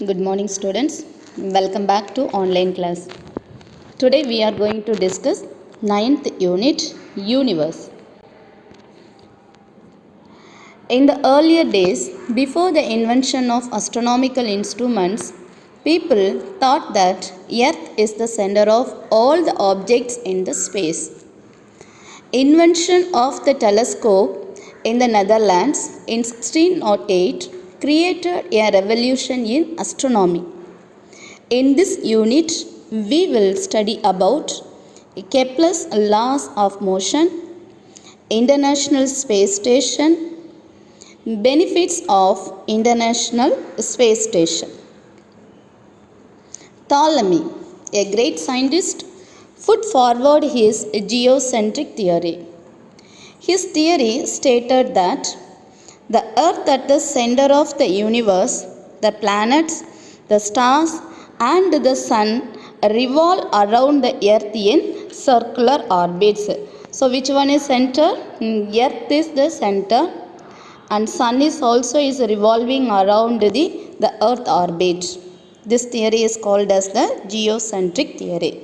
Good morning, students. Welcome back to online class. Today we are going to discuss ninth unit, Universe. In the earlier days, before the invention of astronomical instruments, people thought that Earth is the center of all the objects in the space. Invention of the telescope in the Netherlands in 1608 created a revolution in astronomy. In this unit, we will study about Kepler's laws of motion, International Space Station, benefits of International Space Station. Ptolemy, a great scientist, put forward his geocentric theory. His theory stated that the Earth at the center of the universe, the planets, the stars, and the sun revolve around the Earth in circular orbits. So, which one is center? Earth is the center, and sun is also revolving around the Earth orbit. This theory is called as the geocentric theory.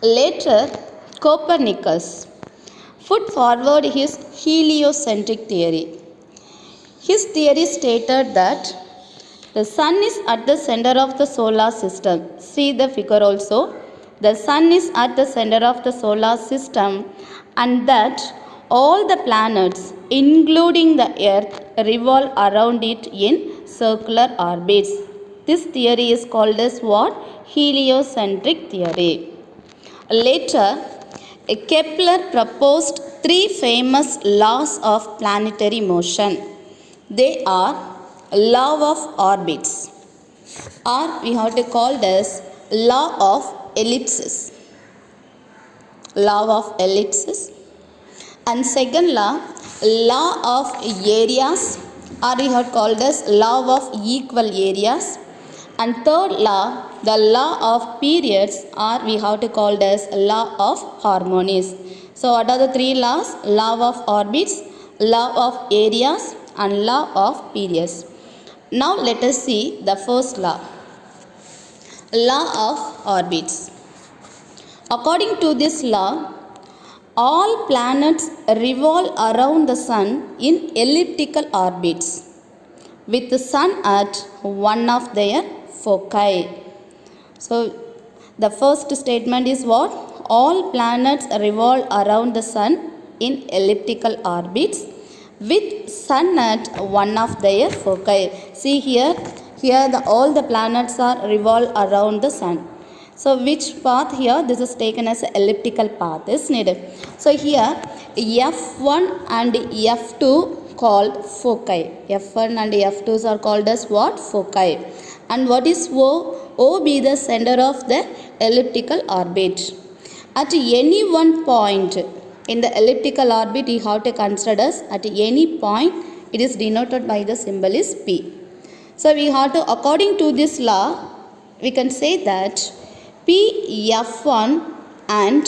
Later, Copernicus put forward his heliocentric theory. His theory stated that the sun is at the center of the solar system. See the figure also. The sun is at the center of the solar system, and that all the planets, including the Earth, revolve around it in circular orbits. This theory is called as what? Heliocentric theory. Later, Kepler proposed three famous laws of planetary motion. They are law of orbits, or we have to call this law of ellipses. Law of ellipses. And second law of areas, or we have called as law of equal areas. And third law, the law of periods, or we have to call this law of harmonies. So what are the three laws? Law of orbits, law of areas, and law of periods. Now let us see the first law. Law of orbits. According to this law, all planets revolve around the sun in elliptical orbits, with the sun at one of their foci. So the first statement is what? All planets revolve around the sun in elliptical orbits with sun at one of their foci. See here all the planets are revolve around the sun. So which path here? This is taken as an elliptical path is needed. So here F1 and F2 called foci. F1 and F2s are called as what? Foci. And what is O? O be the center of the elliptical orbit. At any one point in the elliptical orbit, you have to consider as at any point it is denoted by the symbol is P. So we have to, according to this law, we can say that Pf1 and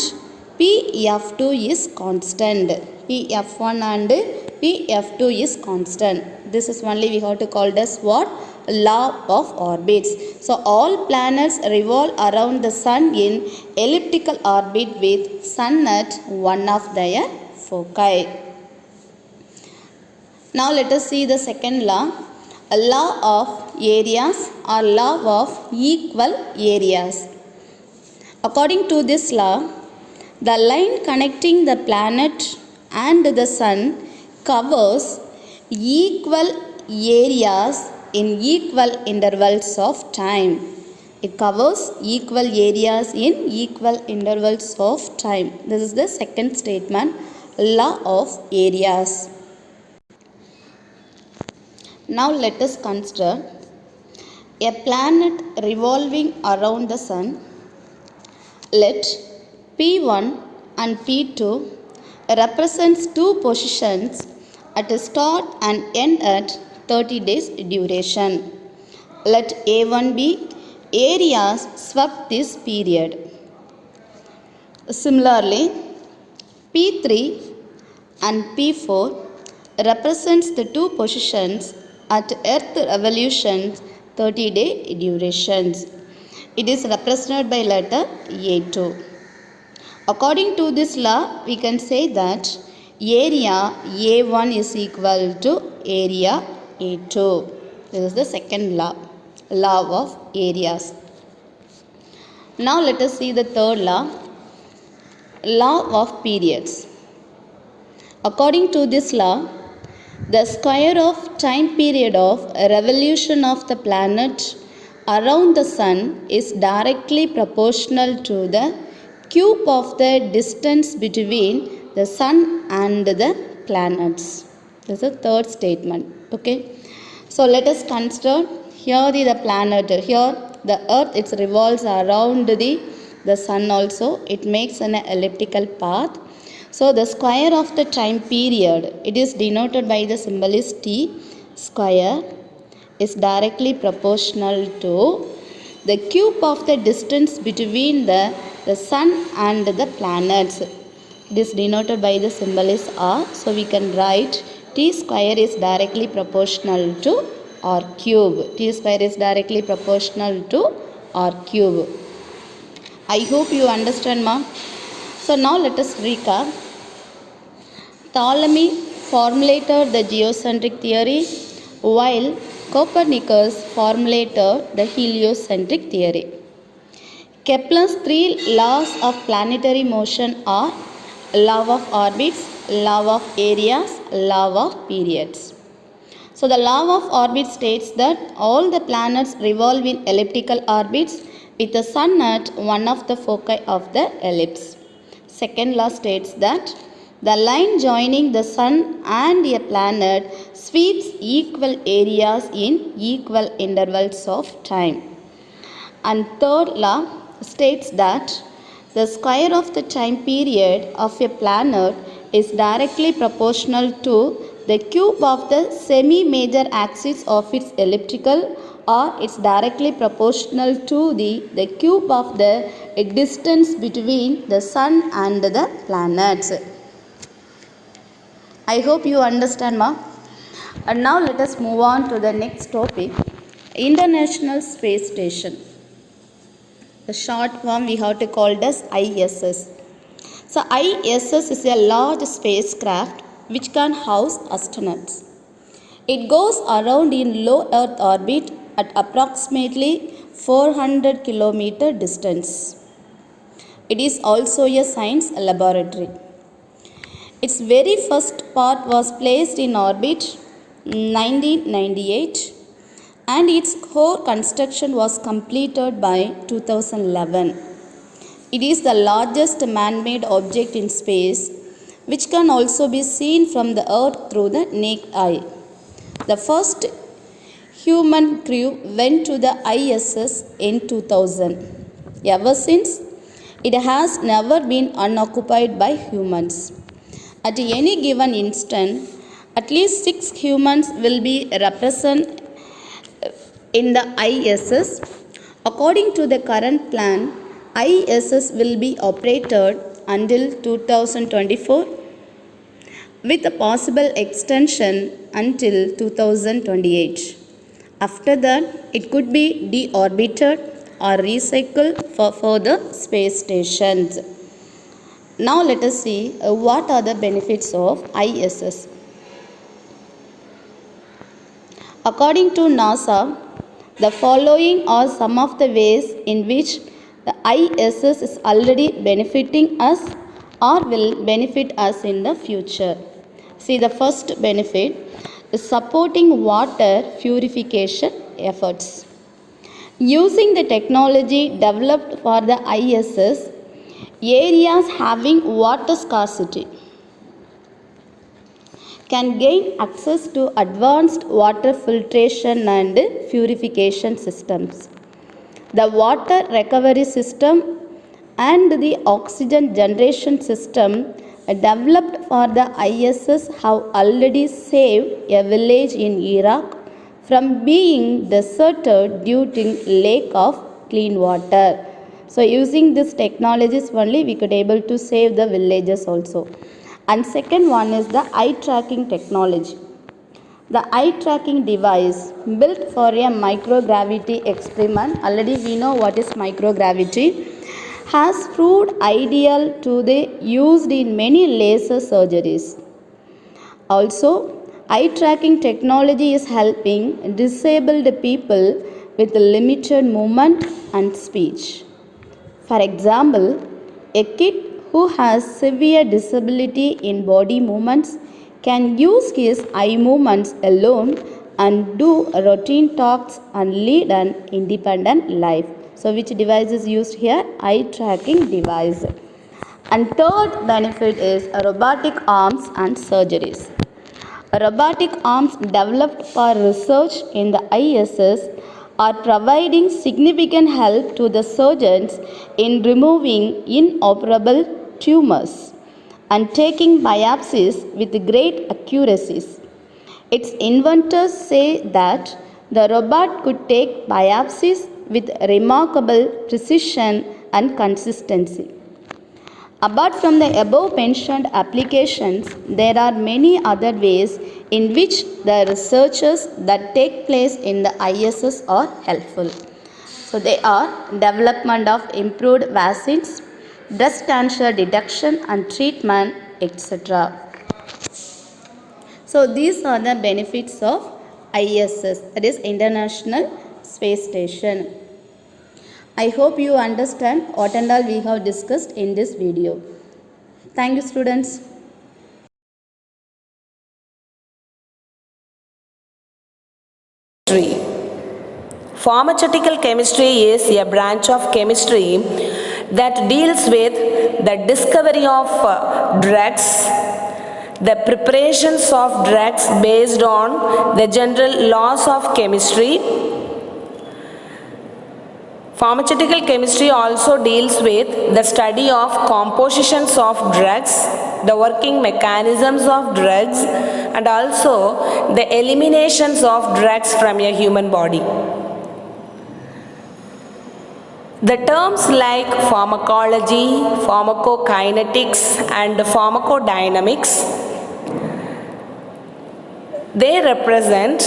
Pf2 is constant. Pf1 and Pf2 is constant. This is only we have to call this what? Law of orbits. So all planets revolve around the sun in elliptical orbit with sun at one of their foci. Now let us see the second law. A law of areas or law of equal areas. According to this law, the line connecting the planet and the sun covers equal areas in equal intervals of time. It covers equal areas in equal intervals of time. This is the second statement, law of areas. Now let us consider a planet revolving around the sun. Let P1 and P2 represents two positions at a start and end at 30 days duration. Let A1 be areas swept this period. Similarly, P3 and P4 represents the two positions at Earth revolution 30-day durations. It is represented by letter A2. According to this law, we can say that area A1 is equal to area A2. This is the second law of areas. Now let us see the third law of periods. According to this law, the square of time period of revolution of the planet around the sun is directly proportional to the cube of the distance between the sun and the planets. This is the third statement. Okay. So let us consider here the planet. Here the earth, it revolves around the sun also. It makes an elliptical path. So the square of the time period, it is denoted by the symbol is T square, is directly proportional to the cube of the distance between the sun and the planets. It is denoted by the symbol is R. So we can write T square is directly proportional to R cube. T square is directly proportional to R cube. I hope you understand, ma. So now let us recap. Ptolemy formulated the geocentric theory while Copernicus formulated the heliocentric theory. Kepler's three laws of planetary motion are law of orbits, law of areas, law of periods. So the law of orbit states that all the planets revolve in elliptical orbits with the sun at one of the foci of the ellipse. Second law states that the line joining the sun and a planet sweeps equal areas in equal intervals of time. And third law states that the square of the time period of a planet is directly proportional to the cube of the semi-major axis of its elliptical, or it's directly proportional to the cube of the distance between the sun and the planets. I hope you understand, ma. And now let us move on to the next topic, International Space Station. The short form we have to call it as ISS. So ISS is a large spacecraft which can house astronauts. It goes around in low Earth orbit at approximately 400 km distance. It is also a science laboratory. Its very first part was placed in orbit in 1998 and its core construction was completed by 2011. It is the largest man-made object in space which can also be seen from the Earth through the naked eye. The first human crew went to the ISS in 2000. Ever since, it has never been unoccupied by humans. At any given instant, at least 6 humans will be represented in the ISS. According to the current plan, ISS will be operated until 2024 with a possible extension until 2028. After that, it could be deorbited or recycled for further space stations. Now let us see what are the benefits of ISS. According to NASA, the following are some of the ways in which the ISS is already benefiting us or will benefit us in the future. See, the first benefit is supporting water purification efforts. Using the technology developed for the ISS, areas having water scarcity can gain access to advanced water filtration and purification systems. The water recovery system and the oxygen generation system developed for the ISS have already saved a village in Iraq from being deserted due to lack of clean water. So using these technologies only we could able to save the villages also. And second one is the eye tracking technology. The eye tracking device built for a microgravity experiment, already we know what is microgravity, has proved ideal to be used in many laser surgeries. Also, eye tracking technology is helping disabled people with limited movement and speech. For example, a kid who has severe disability in body movements can use his eye movements alone and do routine tasks and lead an independent life. So, which device is used here? Eye tracking device. And third benefit is robotic arms and surgeries. Robotic arms developed for research in the ISS are providing significant help to the surgeons in removing inoperable tumors and taking biopsies with great accuracies. Its inventors say that the robot could take biopsies with remarkable precision and consistency. Apart from the above mentioned applications, there are many other ways in which the researches that take place in the ISS are helpful. So they are development of improved vaccines, breast cancer detection and treatment, etc. So these are the benefits of ISS, that is International Space Station. I hope you understand what and all we have discussed in this video. Thank you, students. Pharmaceutical chemistry is a branch of chemistry that deals with the discovery of drugs, the preparations of drugs based on the general laws of chemistry. Pharmaceutical chemistry also deals with the study of compositions of drugs, the working mechanisms of drugs, and also the eliminations of drugs from a human body. The terms like pharmacology, pharmacokinetics, and pharmacodynamics, they represent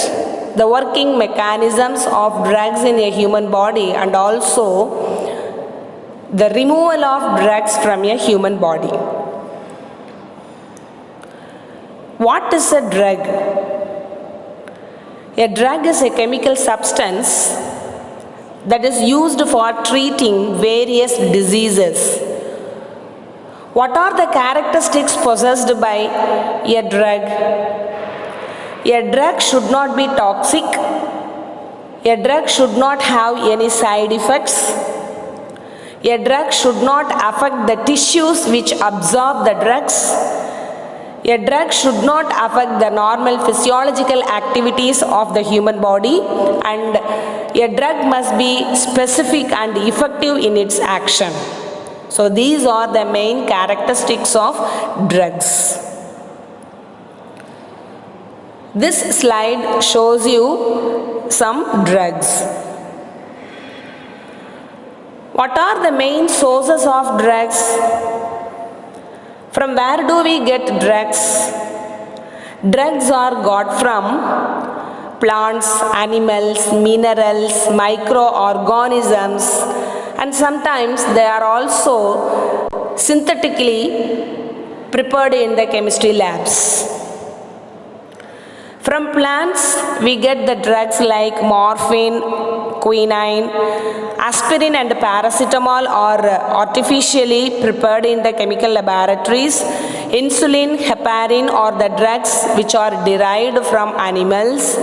the working mechanisms of drugs in a human body and also the removal of drugs from a human body. What is a drug? A drug is a chemical substance that is used for treating various diseases. What are the characteristics possessed by a drug? A drug should not be toxic. A drug should not have any side effects. A drug should not affect the tissues which absorb the drugs. A drug should not affect the normal physiological activities of the human body, and a drug must be specific and effective in its action. So these are the main characteristics of drugs. This slide shows you some drugs. What are the main sources of drugs? From where do we get drugs? Drugs are got from plants, animals, minerals, microorganisms, and sometimes they are also synthetically prepared in the chemistry labs. From plants, we get the drugs like morphine, quinine, aspirin and paracetamol are artificially prepared in the chemical laboratories. Insulin, heparin are the drugs which are derived from animals.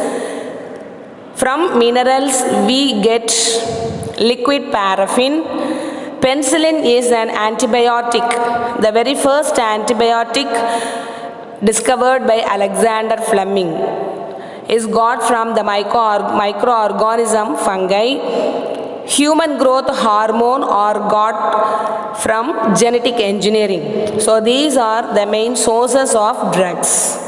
From minerals, we get liquid paraffin. Penicillin is an antibiotic, the very first antibiotic discovered by Alexander Fleming, is got from the microorganism fungi. Human growth hormone are got from genetic engineering. So these are the main sources of drugs.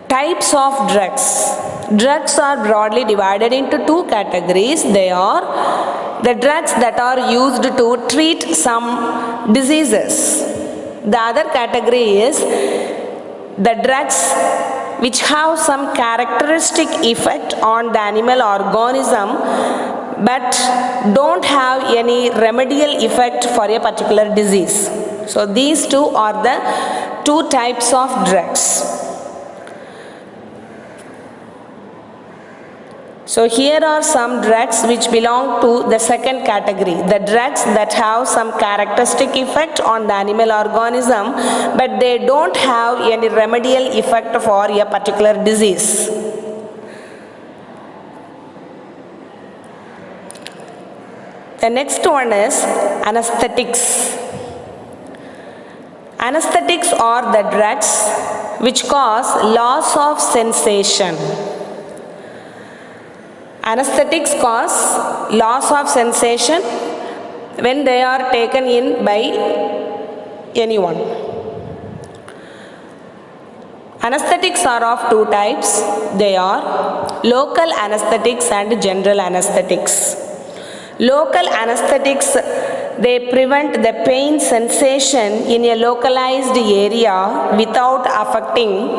Types of drugs. Drugs are broadly divided into two categories. They are the drugs that are used to treat some diseases. The other category is The drugs which have some characteristic effect on the animal organism but don't have any remedial effect for a particular disease. So these two are the two types of drugs. So here are some drugs which belong to the second category, the drugs that have some characteristic effect on the animal organism but they don't have any remedial effect for a particular disease. The next one is anesthetics. Anesthetics are the drugs which cause loss of sensation. Anesthetics cause loss of sensation when they are taken in by anyone. Anesthetics are of two types. They are local anesthetics and general anesthetics. Local anesthetics, they prevent the pain sensation in a localized area without affecting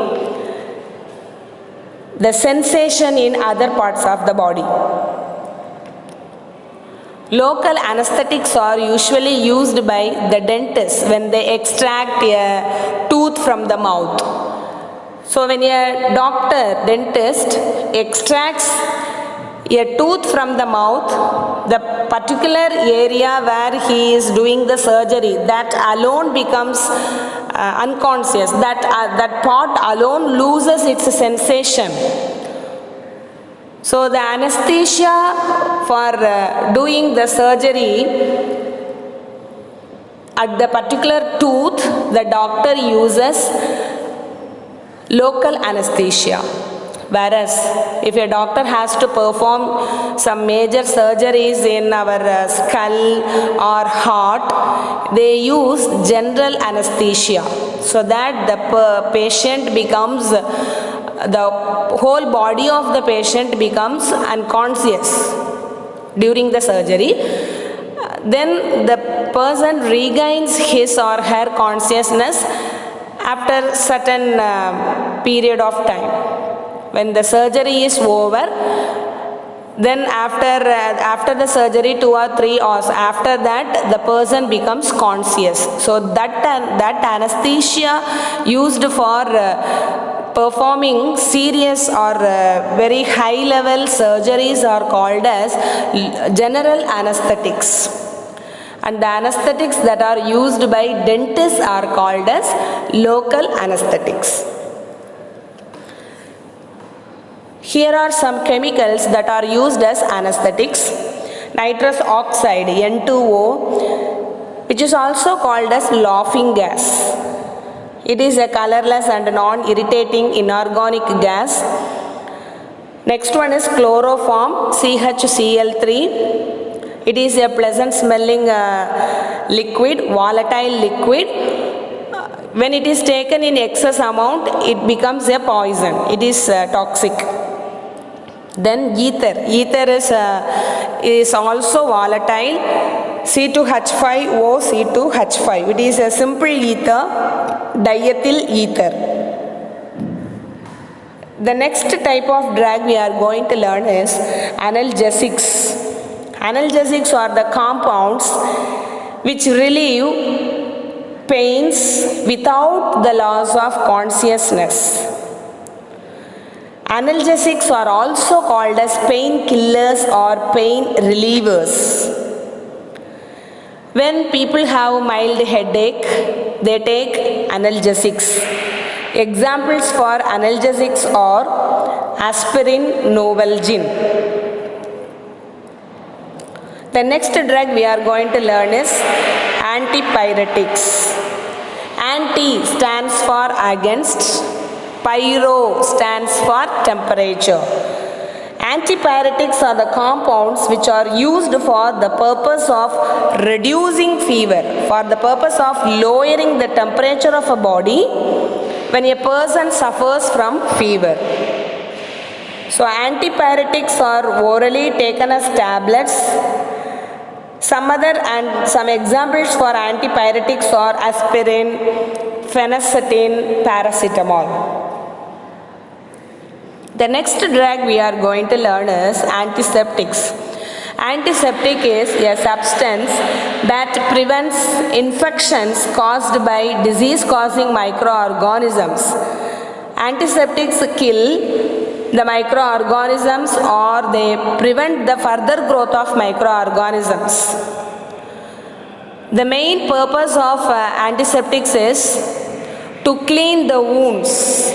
the sensation in other parts of the body. Local anesthetics are usually used by the dentist when they extract a tooth from the mouth. So when a doctor, dentist extracts a tooth from the mouth, the particular area where he is doing the surgery, that alone becomes unconscious. That part alone loses its sensation. So the anesthesia for doing the surgery at the particular tooth, the doctor uses local anesthesia. Whereas if a doctor has to perform some major surgeries in our skull or heart, they use general anesthesia so that the patient becomes, the whole body of the patient becomes unconscious during the surgery. Then the person regains his or her consciousness after certain period of time. When the surgery is over, then after the surgery 2 or 3 hours after that, the person becomes conscious. So that anesthesia used for performing serious or very high level surgeries are called as general anesthetics. And the anesthetics that are used by dentists are called as local anesthetics. Here are some chemicals that are used as anesthetics. Nitrous oxide, N2O, which is also called as laughing gas. It is a colorless and non-irritating inorganic gas. Next one is chloroform, CHCl3. It is a pleasant smelling liquid, volatile liquid. When it is taken in excess amount, it becomes a poison. It is toxic. Then ether. Ether is also volatile. C2H5O, C2H5. It is a simple ether, diethyl ether. The next type of drug we are going to learn is analgesics. Analgesics are the compounds which relieve pains without the loss of consciousness. Analgesics are also called as painkillers or pain relievers. When people have mild headache, they take analgesics. Examples for analgesics are aspirin, Novalgin. The next drug we are going to learn is antipyretics. Anti stands for against, pyro stands for temperature. Antipyretics are the compounds which are used for the purpose of reducing fever, for the purpose of lowering the temperature of a body when a person suffers from fever. So antipyretics are orally taken as tablets. Some examples for antipyretics are aspirin, phenacetin, paracetamol. The next drug we are going to learn is antiseptics. Antiseptic is a substance that prevents infections caused by disease-causing microorganisms. Antiseptics kill the microorganisms or they prevent the further growth of microorganisms. The main purpose of antiseptics is to clean the wounds.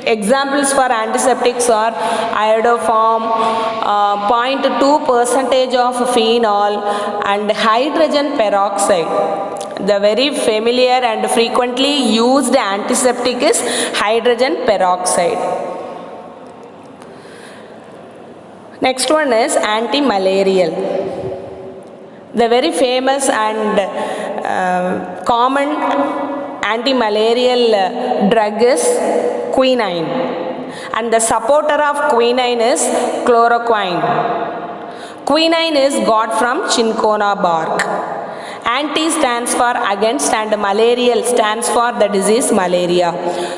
Examples for antiseptics are iodoform, 0.2% of phenol and hydrogen peroxide. The very familiar and frequently used antiseptic is hydrogen peroxide. Next one is anti-malarial. The very famous and common anti-malarial drug is quinine, and the supporter of quinine is chloroquine. Quinine is got from cinchona bark. Anti stands for against and malarial stands for the disease malaria.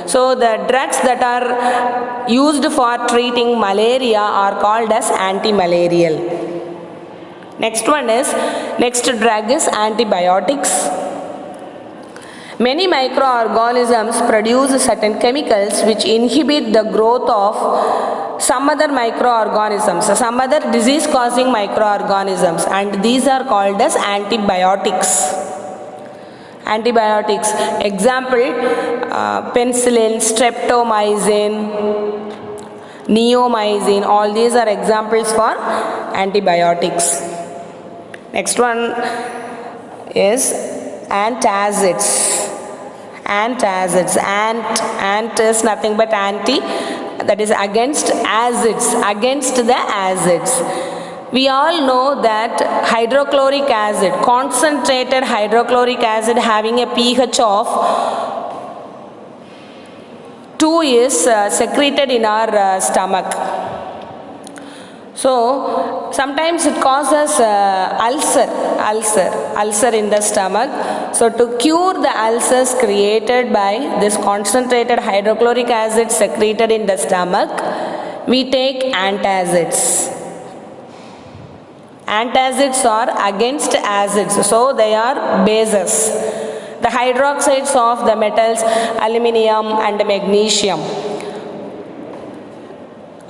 So the drugs that are used for treating malaria are called as anti-malarial. Next drug is antibiotics. Many microorganisms produce certain chemicals which inhibit the growth of some other microorganisms, some other disease-causing microorganisms, and these are called as antibiotics. Antibiotics. Example, penicillin, streptomycin, neomycin, all these are examples for antibiotics. Next one is antacids. Antacids. Ant is nothing but anti, that is against acids, against the acids. We all know that hydrochloric acid, concentrated hydrochloric acid having a pH of 2 is secreted in our stomach. So sometimes it causes ulcer in the stomach. So to cure the ulcers created by this concentrated hydrochloric acid secreted in the stomach, we take antacids. Antacids are against acids, so they are bases. The hydroxides of the metals aluminium and magnesium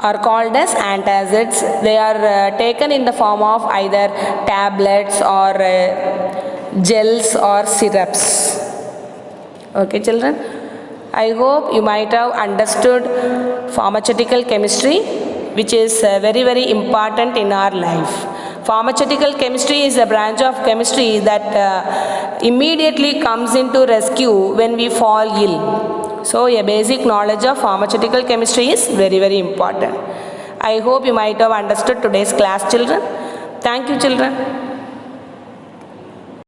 are called as antacids. They are taken in the form of either tablets or gels or syrups. Okay, children? I hope you might have understood pharmaceutical chemistry, which is very, very important in our life. Pharmaceutical chemistry is a branch of chemistry that immediately comes into rescue when we fall ill. So a basic knowledge of pharmaceutical chemistry is very, very important. I hope you might have understood today's class, children. Thank you, children.